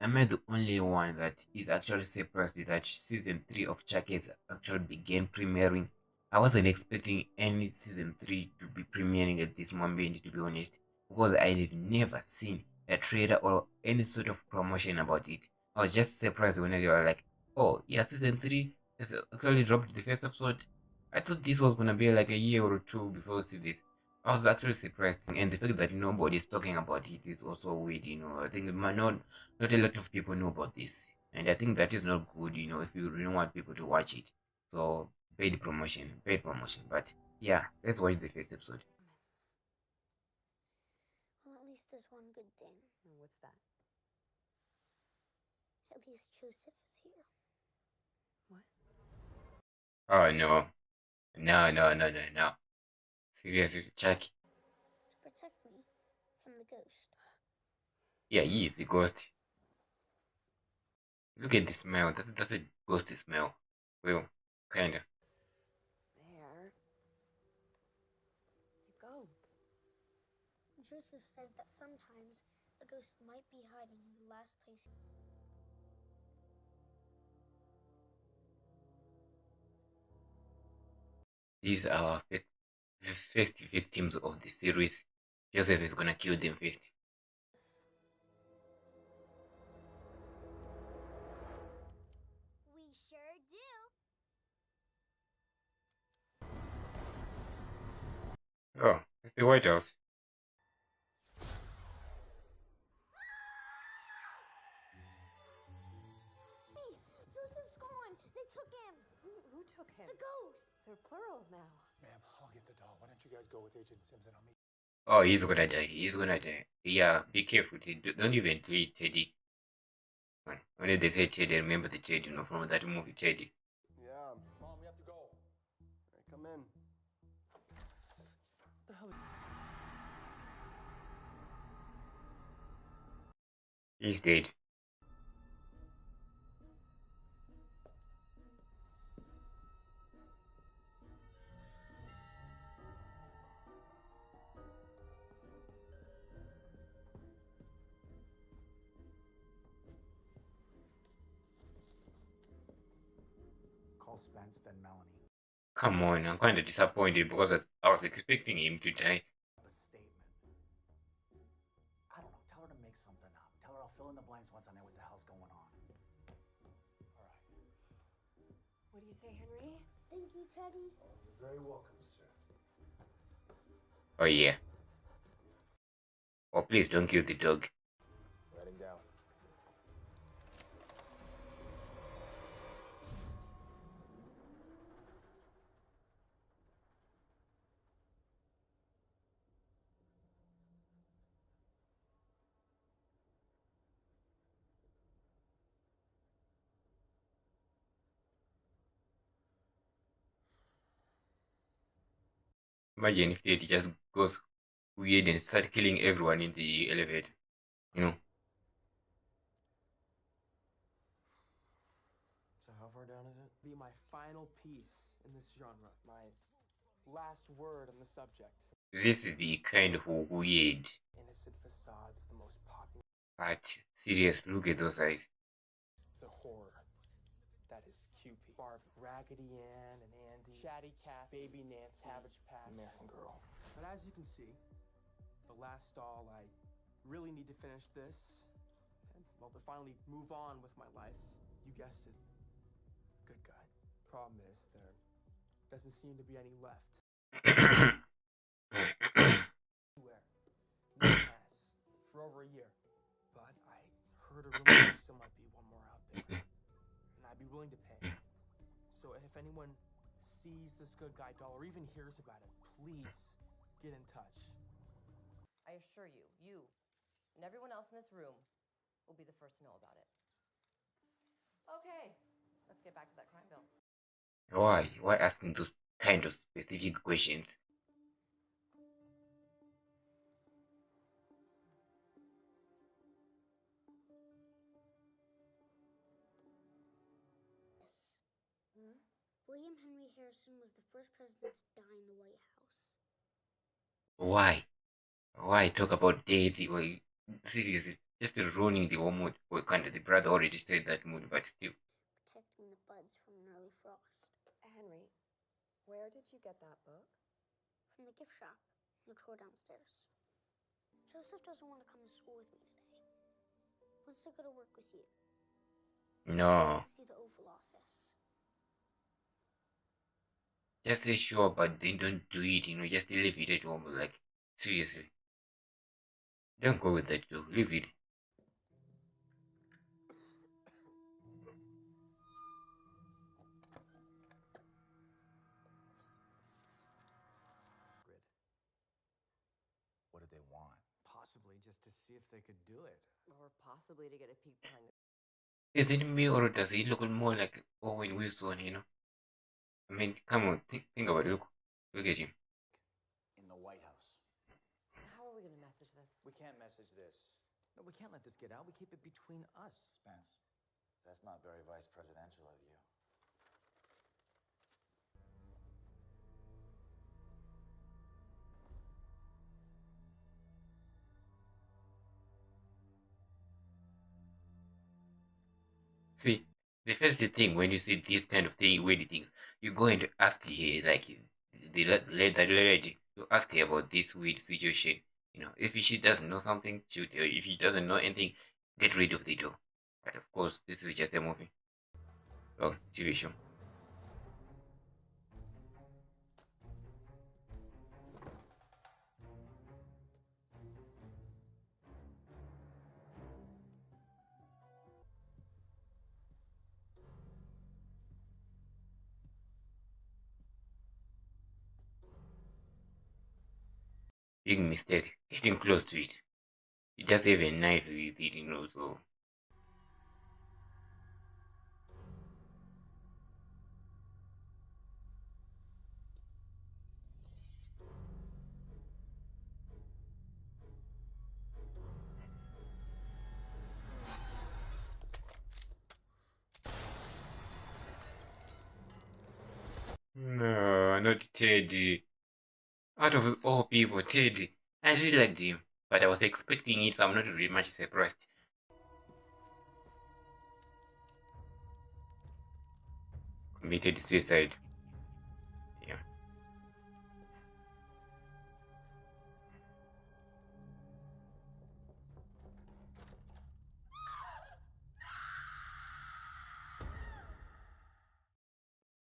am I the only one that is actually surprised that season 3 of Chucky has actually began premiering? I wasn't expecting any season 3 to be premiering at this moment, to be honest, because I've never seen a trailer or any sort of promotion about it. I was just surprised when they were like, oh, yeah, season 3 has actually dropped the first episode. I thought this was gonna be like a year or two before we see this. I was actually surprised, and the fact that nobody is talking about it is also weird. I think not a lot of people know about this, and I think that is not good. If you really want people to watch it, so paid promotion. But yeah, let's watch the first episode. Well, at least there's one good thing. What's that? At least Joseph is here. What? Oh no, no! Seriously, Chucky? To protect me from the ghost. Yeah, he is the ghost. Look at the smell. That's a ghosty smell. Well, kinda. There. You go. Joseph says that sometimes a ghost might be hiding in the last place. These are the first victims of the series. Joseph is gonna kill them first. We sure do. Oh, it's the White House. Joseph's gone. They took him. Who took him? The ghost. They're plural now. Ma'am, I'll get the doll. Why don't you guys go with Agent Sims and I'll meet. Oh, he's gonna die. He's gonna die. Yeah, be careful. Don't even play Teddy. When they say Teddy, remember the Teddy, from that movie, Teddy. Yeah, Mom, we have to go. All right, come in. What the hell? He's dead. Call Spence, then Melanie. Come on, I'm kind of disappointed because I was expecting him to die. A statement. I don't know. Tell her to make something up. Tell her I'll fill in the blanks once I know what the hell's going on. All right. What do you say, Henry? Thank you, Teddy. Oh, you're very welcome, sir. Oh yeah. Oh, please don't kill the dog. Writing down. Imagine if Teddy just goes weird and start killing everyone in the elevator. You know? So how far down is it? Be my final piece in this genre, my last word on the subject. This is the kind of weird. Innocent facades, the most popular. But serious, look at those eyes. The horror. That is QP. Barb, Raggedy Ann and Andy, Chatty Cat, Baby Nancy, Cabbage Patch, American Girl. But as you can see, the last doll, I really need to finish this. And, well, to finally move on with my life. You guessed it. Good guy. Problem is, there doesn't seem to be any left. Anywhere. No has. For over a year. But I heard a rumor there still might be one more out there. And I'd be willing to pay. So if anyone sees this good guy doll or even hears about it, please get in touch. I assure you, you and everyone else in this room will be the first to know about it. Okay, let's get back to that crime bill. Why? Why asking those kind of specific questions? William Henry Harrison was the first president to die in the White House. Why? Why talk about death? Seriously. Just ruining the whole mood. Well, kind of the brother already said that mood, but still. Protecting the buds from an early frost. Henry, where did you get that book? From the gift shop in the drawer downstairs. Joseph doesn't want to come to school with me today. Wants to go to work with you. No. To see the Oval Office. Just say sure, but then don't do it, just leave it at home. Like, seriously. Don't go with that too. Leave it. What did they want? Possibly just to see if they could do it. Or possibly to get a peek behind the... Is it me or does he look more like Owen Wilson? I mean, come on, think about it. Look at him. In the White House. How are we gonna message this? We can't message this. No, we can't let this get out. We keep it between us. Spence, that's not very vice presidential of you. See, the first thing when you see this kind of thing, weird things, you go and ask her, like the lady, you ask her about this weird situation. If she doesn't know something, she'll tell you. If she doesn't know anything, get rid of the door. But of course, this is just a movie. Oh, TV show. Big mistake, getting close to it. You just have a knife with it, so. No, not Teddy. Out of all people, Teddy. I really liked him, but I was expecting it, so I'm not really much surprised. Committed suicide. Yeah.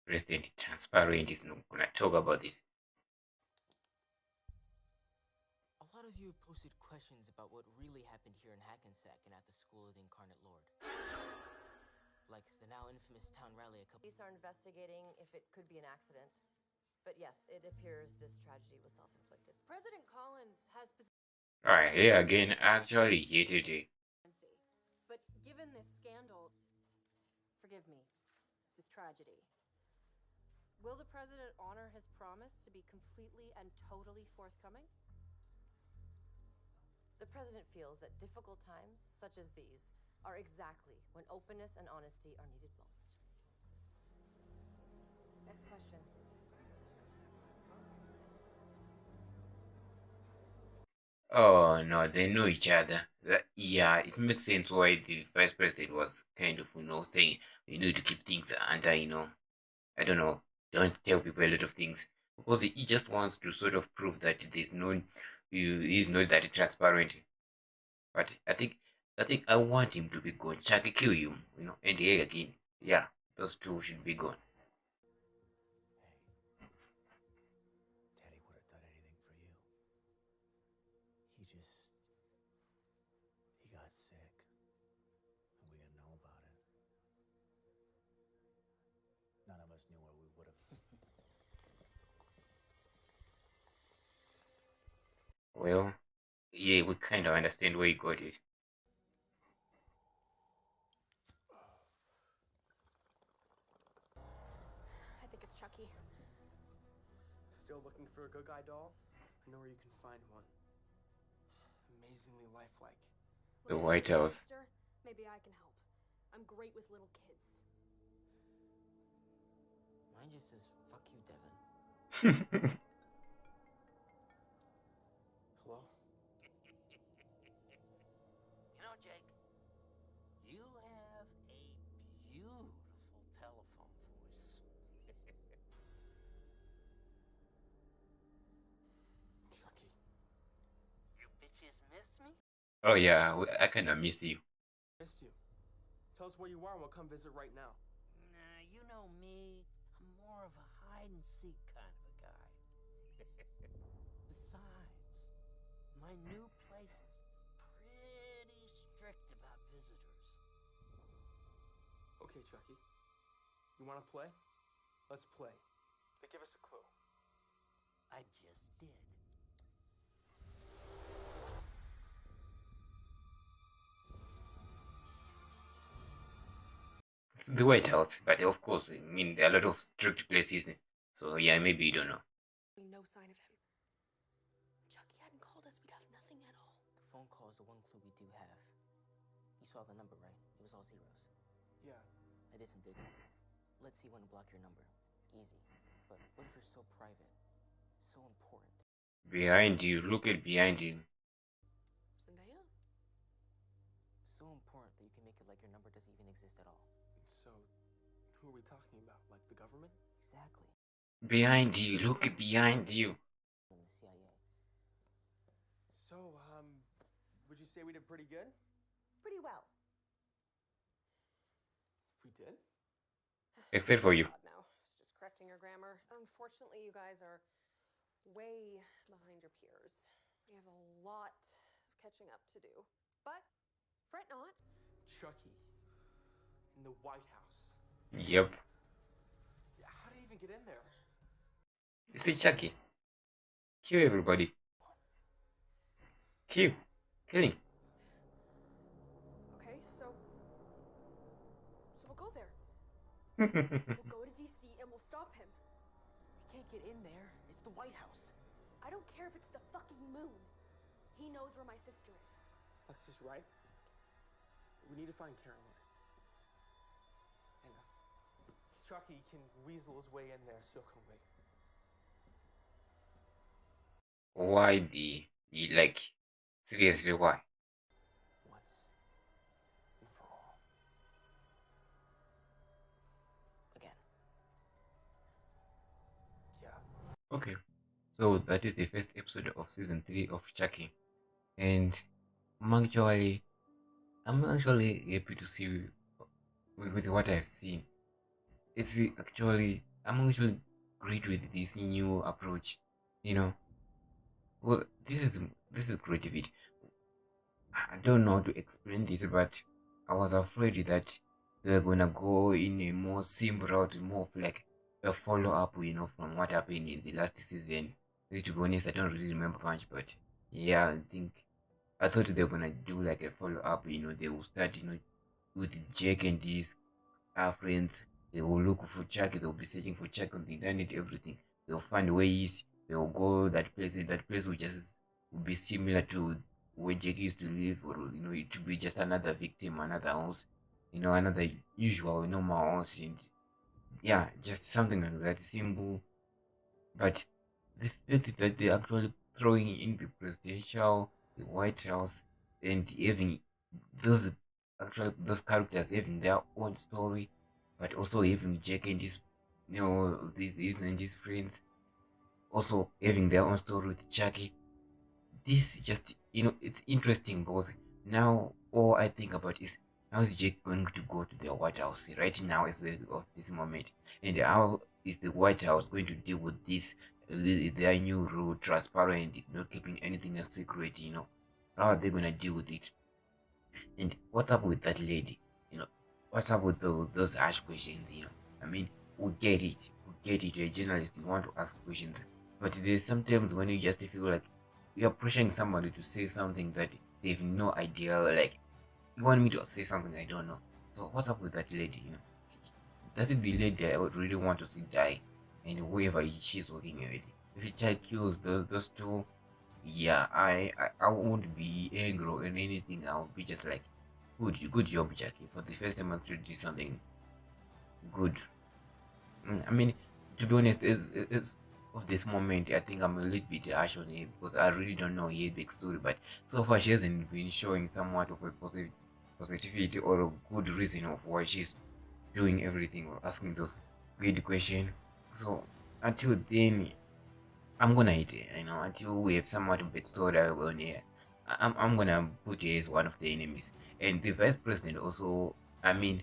President Transparent is not gonna talk about this. A lot of you have posted questions about what really happened here in Hackensack and at the School of the Incarnate Lord. Like the now infamous town rally a couple... Police are investigating if it could be an accident. But yes, it appears this tragedy was self-inflicted. President Collins has Alright, here again, actually hated it. but given this scandal, forgive me, this tragedy, will the president honor his promise to be completely and totally forthcoming? The president feels that difficult times, such as these, are exactly when openness and honesty are needed most. Next question. Oh no, they know each other. Yeah, it makes sense why the vice president was kind of, saying you need to keep things under, I don't know, don't tell people a lot of things. Because he just wants to sort of prove that he's not that transparent. But I think I want him to be gone. Chucky kill him, and the egg again. Yeah, those two should be gone. Hey, Daddy would have done anything for you. He got sick, and we didn't know about it. None of us knew where we would have. Well, yeah, we kind of understand where he got it. I think it's Chucky. Still looking for a good guy doll? I know where you can find one. Amazingly lifelike. The Looking White for a House. sister? Maybe I can help. I'm great with little kids. Mine just says, fuck you, Devin. Hello? You know, guys miss me? Oh yeah, I kind of miss you. Missed you. Tell us where you are and we'll come visit right now. Nah, you know me. I'm more of a hide-and-seek kind of a guy. Besides, my new place is pretty strict about visitors. Okay, Chucky. You want to play? Let's play. But give us a clue. I just did. It's the White House, but of course, I mean, there are a lot of strict places. So yeah, maybe you don't know. No sign of him. Chucky hadn't called us. We'd have nothing at all. The phone call is the one clue we do have. You saw the number, right? It was all zeros. Yeah. I did some digging. Let's see when to block your number. Easy. But what if you're so private? So important? Behind you, look at behind you. Zendaya? So important that you can make it like your number doesn't even exist at all. So, who are we talking about? Like the government? Exactly. Behind you, look at behind you. From the CIA. So, would you say we did pretty good? Pretty well. We did? Except for you. Now, it's just correcting your grammar. Unfortunately, you guys are way behind your peers. We have a lot of catching up to do. But fret not. Chucky. In the White House. Yep. Yeah, how did he even get in there? You see Chucky. Kill everybody. Kill. Killing. Okay, so we'll go there. We'll go to DC and we'll stop him. We can't get in there. It's the White House. I don't care if it's the fucking moon. He knows where my sister is. That's just right. We need to find Caroline. And if Chucky can weasel his way in there, so can we. Why like, seriously, why? Once and for all. Again. Yeah. Okay. So that is the first episode of season 3 of Chucky. And I'm actually happy to see with what I've seen. It's actually, I'm actually great with this new approach. You know, well, this is creativity. I don't know how to explain this, but I was afraid that they're gonna go in a more simple route, more of like a follow up, from what happened in the last season. Which, to be honest, I don't really remember much, but yeah, I thought they were gonna do like a follow up. They will start, with Jake and his friends. They will look for Chuck. They will be searching for Chuck on the internet, everything. They will find ways. They will go that place, and that place will be similar to where Jake used to live, or it should be just another victim, another house, another usual normal house, and yeah, just something like that, simple. But the fact that they're actually throwing in the presidential, the White House, and having those those characters having their own story, but also having Jack and his, these and his friends, also having their own story with Chucky. This just, it's interesting because now all I think about is how is Jake going to go to the White House right now as of this moment, and how is the White House going to deal with this, their new rule, transparent, not keeping anything a secret. How are they going to deal with it? And what's up with that lady? What's up with those ash questions? I mean, we get it. We get it. You're a journalist. You want to ask questions, but there's sometimes when you just feel like you're pressuring somebody to say something that they have no idea. Like, you want me to say something I don't know. So what's up with that lady? That is the lady I would really want to see die, and whoever she's working with. If a child kills those two, yeah, I won't be angry or anything. I'll be just like, good job, Jackie. For the first time, I actually did something good. I mean, to be honest, is of this moment, I think I'm a little bit harsh on her because I really don't know her big story. But so far, she hasn't been showing somewhat of a positivity or a good reason of why she's doing everything or asking those weird questions. So until then, I'm gonna hate it. Until we have somewhat of a story on here, I'm gonna put you as one of the enemies. And the vice president also, I mean,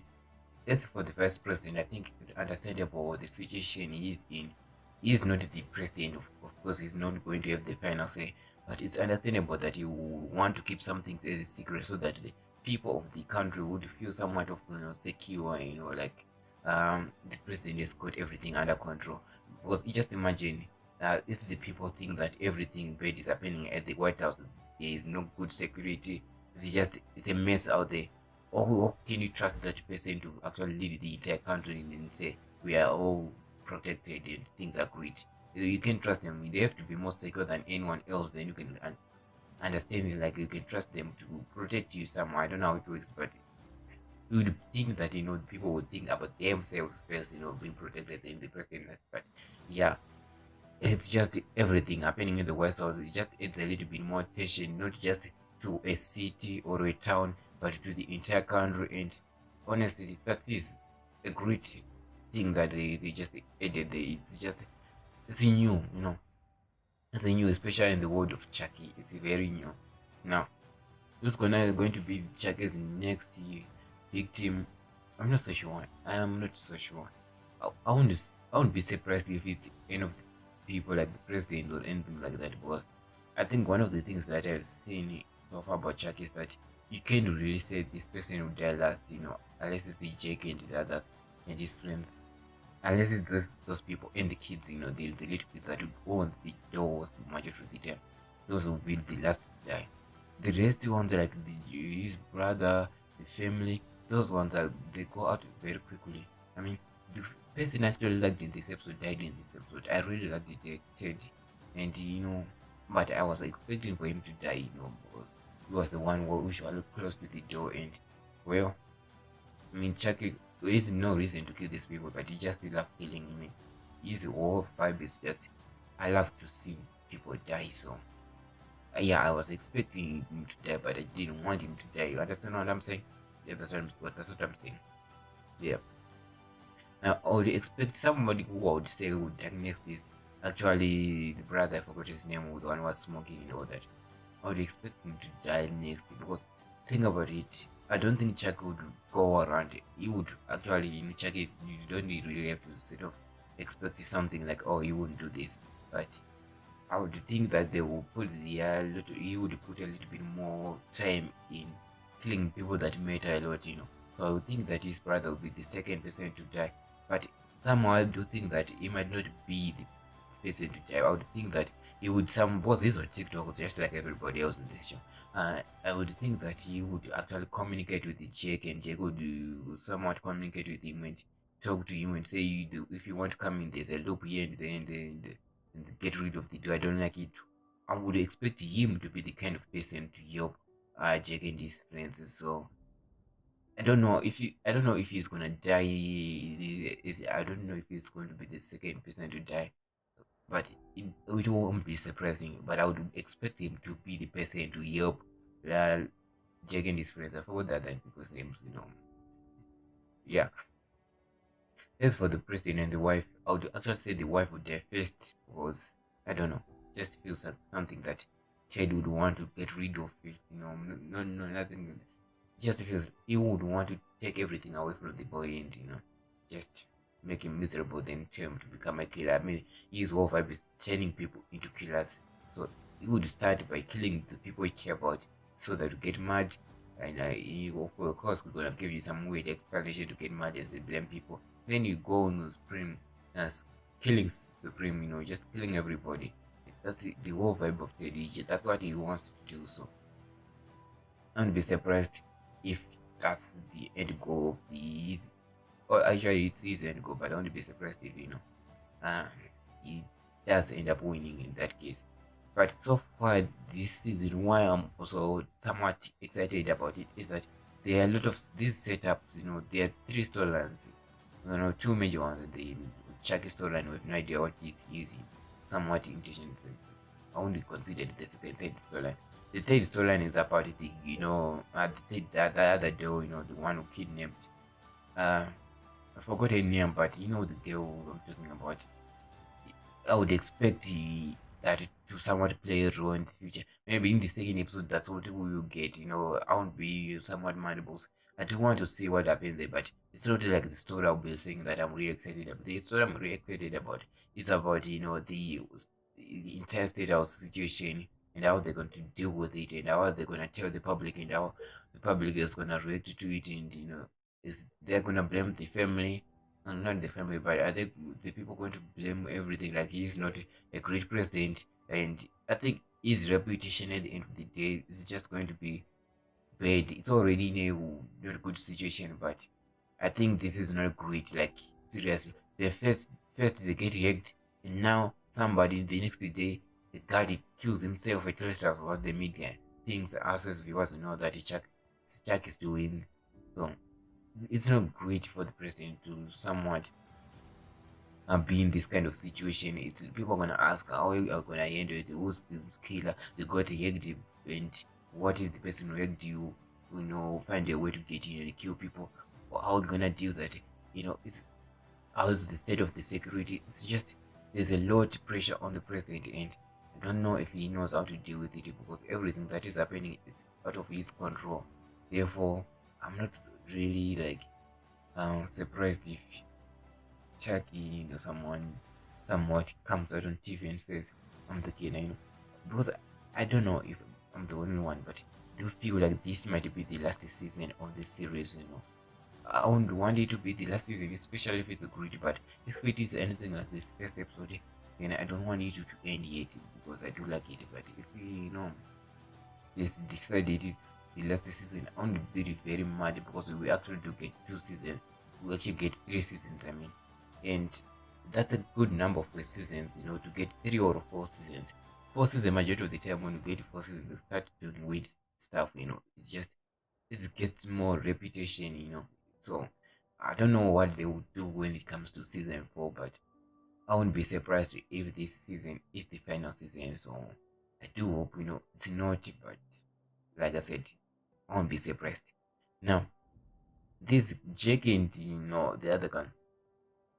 as for the vice president, I think it's understandable the situation he's in. He's not the president, of course, he's not going to have the final say, but it's understandable that you want to keep some things as a secret so that the people of the country would feel somewhat of secure, like the president has got everything under control. Because you just imagine if the people think that everything bad is happening at the White House, there is no good security, it's a mess out there. Or can you trust that person to actually lead the entire country and say we are all protected and things are great? You can trust them. They have to be more secure than anyone else. Then you can understand it, like you can trust them to protect you somehow. I don't know how it works, but you would think that people would think about themselves first, being protected in the president. But yeah, it's just everything happening in the West House. It just adds a little bit more tension, not just to a city or a town, but to the entire country. And honestly, that is a great thing that they just added there. It's new, it's a new, especially in the world of Chucky. It's very new. Now, who's going to be Chucky's next victim? I'm not so sure. I am not so sure. I won't be surprised if it's any of the people like the president or anything like that, because I think one of the things that I've seen so far about Chuck is that you can't really say this person will die last, unless it's the Jake and the others and his friends. Unless it's those people and the kids, the little kids that owns the doors majority of the time. Those will be the last to die. The rest ones like his brother, the family, those ones they go out very quickly. I mean, the person actually liked in this episode died in this episode. I really liked the Ted, and but I was expecting for him to die, because he was the one who usually close to the door. And well, I mean, Chucky, there is no reason to kill these people, but he just love killing him. His whole vibe is just, I love to see people die. So yeah, I was expecting him to die, but I didn't want him to die. You understand what I'm saying? Yeah, that's what I'm saying. Yeah. Now, I would expect somebody who I would say would die next is actually the brother. I forgot his name, the one who was smoking and all that. I would expect him to die next, because think about it. I don't think Chuck would go around. He would actually, Chuck, you don't really have to sort of expect something like, oh, he wouldn't do this. But I would think that they will put he would put a little bit more time in killing people that matter a lot, So I would think that his brother would be the second person to die. But somehow I do think that he might not be the person to die. I would think that he would because he's on TikTok just like everybody else in this show. I would think that he would actually communicate with the Jake, and Jake would somewhat communicate with him and talk to him and say, if you want to come in, there's a loop here and then and get rid of the door. I don't like it. I would expect him to be the kind of person to help Jake and his friends. So I don't know if he's gonna die. I don't know if he's going to be the second person to die, but it won't be surprising. But I would expect him to be the person to help Jake and his friends. I forgot the other people's names. Yeah. As for the president and the wife, I would actually say the wife would die first, because I don't know, just feels like something that Ted would want to get rid of first. No, nothing. Just feels he would want to take everything away from the boy and just make him miserable, then tell him to become a killer. I mean, his whole vibe is turning people into killers. So he would start by killing the people he care about, so that you get mad, and he of course gonna give you some weird explanation to get mad and say blame people. Then you go on Supreme as killing Supreme, just killing everybody. That's the whole vibe of the DJ. That's what he wants to do. So I wouldn't be surprised if that's the end goal of or actually it's his end goal, but I wouldn't be surprised if he does end up winning in that case. But so far this season, why I'm also somewhat excited about it is that there are a lot of these setups. There are 3 storylines. 2 major ones. The Chucky storyline, we have no idea what it's using. Somewhat intention. I only considered the third storyline. The third storyline is about the other girl, the one who kidnapped. I forgot her name, but the girl I'm talking about. I would expect that to somewhat play a role in the future. Maybe in the second episode, that's what we will get. I won't be somewhat mandibles. I do want to see what happens there, but it's not like the story I'll be saying that I'm really excited about. The story I'm really excited about is about the entire state house situation and how they're going to deal with it and how they're going to tell the public and how the public is going to react to it, and is they're going to blame the family, and not the family, but are they the people going to blame everything like he's not a great president? And I think his reputation at the end of the day is just going to be bad. It's already in a not good situation, but I think this is not great. Like seriously, the first they get hacked, and now somebody the next day the guy kills himself. At least that's what the media thinks. Us as viewers know that Chuck is doing. So it's not great for the president to somewhat be in this kind of situation. It's people are gonna ask how you are gonna handle it. Who's the killer? They got hacked, and what if the person who hacked you, find a way to get in and kill people? Or how are you gonna do that? It's how's the state of the security? It's just there's a lot of pressure on the president, and I don't know if he knows how to deal with it because everything that is happening is out of his control. Therefore, I'm not really like surprised if Chucky, someone somewhat comes out on TV and says, I'm the kid, because I don't know if I'm the only one, but I do feel like this might be the last season of the series. I wouldn't want it to be the last season, especially if it's great, but if it is anything like this first episode, then I don't want it to end yet because I do like it, but if they decided it's the last season, I won't be very mad because we actually do get 2 seasons, we actually get 3 seasons, and that's a good number for seasons, to get 3 or 4 seasons. 4 seasons, majority of the time when you get 4 seasons, you start doing weird stuff, it's just, it gets more reputation. So I don't know what they would do when it comes to season 4, but I wouldn't be surprised if this season is the final season. So I do hope, it's not, but like I said, I won't be surprised. Now, this Jake and, the other guy,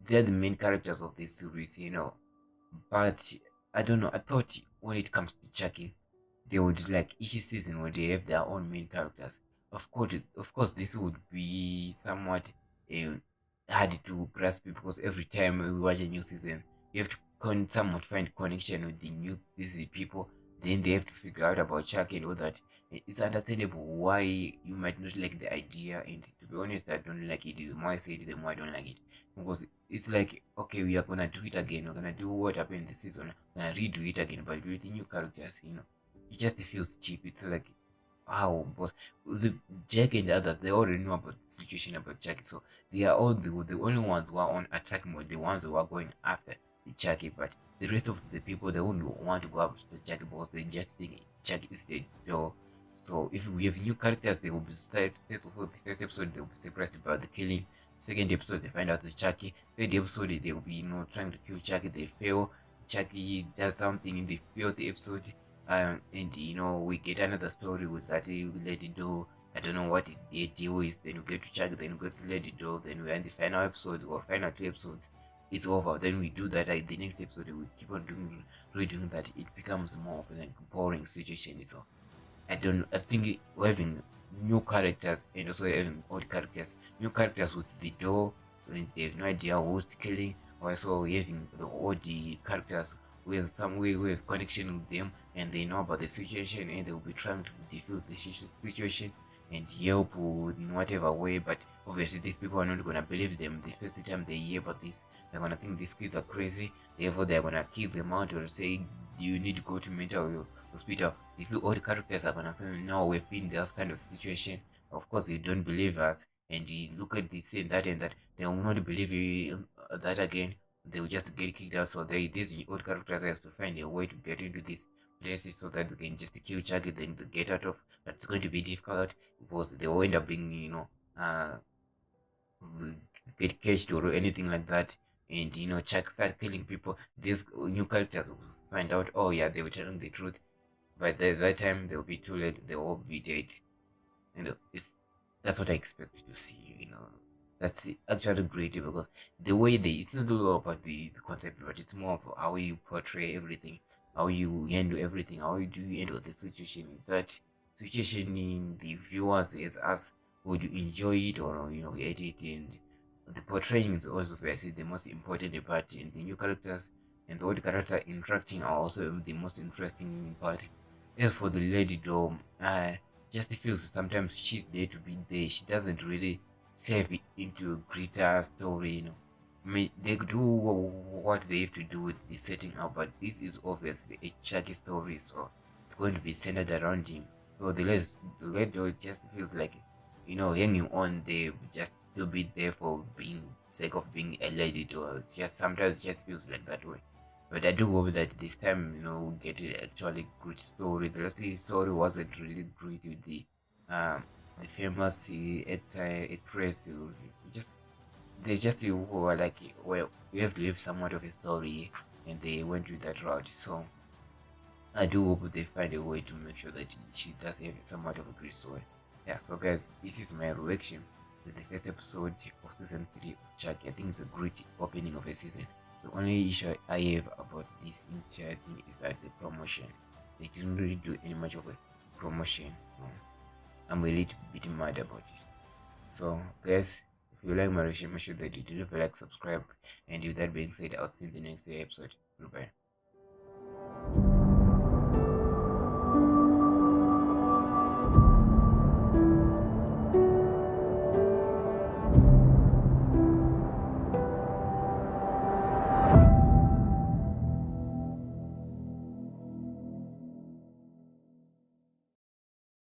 they're the main characters of this series. But I don't know. I thought when it comes to Chucky, they would like each season where they have their own main characters. Of course, this would be somewhat uh, hard to grasp because every time we watch a new season, you have to somewhat find connection with these people. Then they have to figure out about Chucky and all that. It's understandable why you might not like the idea, and to be honest, I don't like it. The more I say it, the more I don't like it because it's like, okay, we are gonna do it again. We're gonna do what happened this season. We're gonna redo it again, but with the new characters. It just feels cheap. It's like, wow, but the Jack and the others, they already know about the situation about Jackie, so they are all the only ones who are on attack mode, the ones who are going after the Jackie. But the rest of the people, they won't want to go after the Jackie because they just think Jackie is the door. So if we have new characters, they will be started. For the first episode, they will be surprised about the killing. Second episode, they find out it's Chucky. Third episode, they will be trying to kill Chucky. They fail. Chucky does something in the fourth episode. And we get another story with that we let it do. I don't know what the deal is. Then we get to Chucky. Then we get to let it go. Then we're in the final episode or final 2 episodes. It's over. Then we do that. Like the next episode, we keep on redoing that. It becomes more of like boring situation. So I think having new characters and also having old characters, new characters with the door, and they have no idea who's killing. Also having the old characters with some way with connection with them, and they know about the situation, and they will be trying to defuse the situation and help in whatever way. But obviously, these people are not gonna believe them the first time they hear about this. They're gonna think these kids are crazy. Therefore, they're gonna kick them out or say, "You need to go to mental hospital." These old characters are gonna say, "No, we've been in this kind of situation. Of course, you don't believe us, and you look at this and that and that." They will not believe you that again. They will just get kicked out. So these old characters have to find a way to get into these places so that they can just kill Chucky, then to get out of. That's going to be difficult because they will end up being, get caged or anything like that. And Chuck start killing people. These new characters will find out, oh yeah, they were telling the truth. By that time, they'll be too late. They'll all be dead. That's what I expect to see. That's actually great because the way it's not all about the concept, but it's more of how you portray everything. how you handle everything, how do you handle the situation. That situation in the viewers as us, would you enjoy it or hate it? And the portraying is also obviously the most important part, and the new characters and the old character interacting are also the most interesting part. As for the lady though, just feels sometimes she's there to be there. She doesn't really serve it into a greater story. I mean, they do what they have to do with the setting up, but this is obviously a Chucky story, so it's going to be centered around him. So the lead dog just feels like, hanging on there just to be there for being sake of being a lady dog. It's just sometimes it just feels like that way. But I do hope that this time, we'll get an actually good story. The rest of the story wasn't really great with the famous actor, actress. Just they just you who are like, well, you have to have somewhat of a story, and they went with that route. So I do hope they find a way to make sure that she does have somewhat of a great story. Yeah, so guys, this is my reaction to the first episode of season 3 of Chucky. I think it's a great opening of a season. The only issue I have about this entire thing is that the promotion. They didn't really do any much of a promotion. So I'm a little bit mad about it. So guys, if you like my reaction, make sure that you do like, subscribe, and with that being said, I'll see you in the next episode. Goodbye.